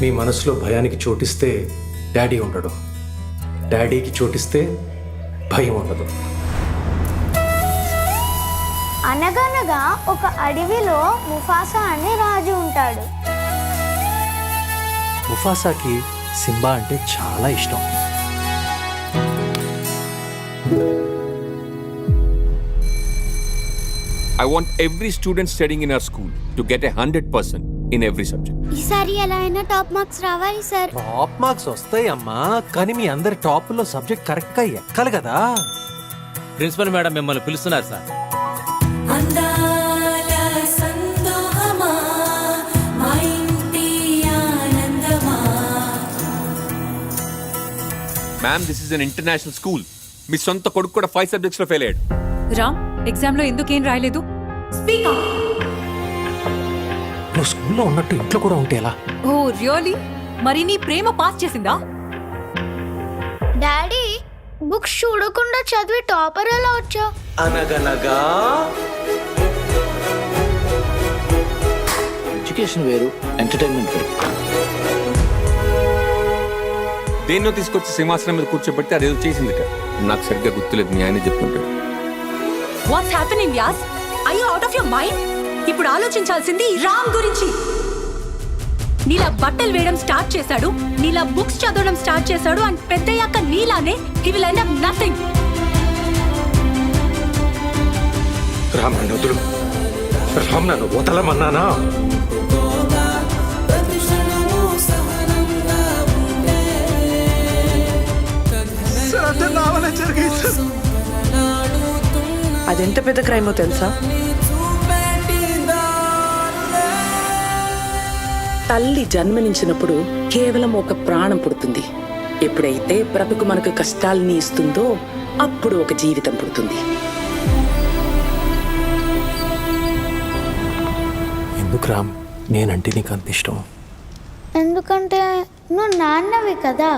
మీ మనసులో భయానికి చోటిస్తే డాడీ ఉండడు, డాడీకి చోటిస్తే భయం ఉండదు. అనగనగా ఒక అడవిలో ముఫాసా అనే రాజు ఉంటాడు. ముఫాసాకి సింబా అంటే చాలా ఇష్టం. I want every student studying in our school to get 100% in every subject. ఈసారి ఎలా అయినా టాప్ మార్క్స్ రావాలి సార్. టాప్ మార్క్స్ వస్తాయి అమ్మా, కానీ మీ అందరి టాప్ లో సబ్జెక్ట్ కరెక్ట్ గా ఎక్కాలి కదా. ప్రిన్సిపల్ మేడం మిమ్మల్ని పిలుస్తున్నారు sir. Ma'am, this is an international school. మీ సొంత కొడుకు కూడా 5 subjects లో ఫెయిల్ అయ్యాడు. రామ్, ఎగ్జామ్ లో ఎందుకేం రాయలేదు? Speak up. నువ్వు స్కూల్లో ఉన్నట్టు ఇంట్లో కూడా ఉంటే ఎలా? ఓ రియల్లీ? మరి నీ ప్రేమ పాస్ చేసిందా? డాడీ, బుక్స్ చూడకుండా చదివి టాపర్ ఎలా వచ్చా? అనగనగా ఎడ్యుకేషన్ వేరు, ఎంటర్టైన్మెంట్ వేరు. దేన్నో తీసుకొచ్చి సింహాసనం మీద కూర్చోబెట్టి అదేదో చేసింది కదా. నాకు సరిగ్గా గుర్తులేదు, మీ ఆయన చెప్పుకుంటాడు. వాట్స్ హ్యాపెనింగ్ యాస్? Are you out of your mind? ఇప్పుడు ఆలోచించాల్సింది రామ్ గురించి. నీలా బట్టలు వేయడం స్టార్ట్ చేశాడు, నీలా బుక్స్ చదవడం స్టార్ట్ చేశాడు, అండ్ పెద్దయ్యాక నీలానే he will end up nothing. Ram నన్ను వదులు, రామ్ నన్ను వదలమన్నానా? అదెంత పెద్ద క్రైమో తెలుసా? తల్లి జన్మనించినప్పుడు కేవలం ఒక ప్రాణం పుడుతుంది. ఎప్పుడైతే బ్రతుకు మనకు కష్టాల్ని ఇస్తుందో అప్పుడు ఒక జీవితం పుడుతుంది. ఎందుకు రామ్ నేనంటే నీకు అంత ఇష్టం? ఎందుకంటే నువ్వు నాన్నవి కదా.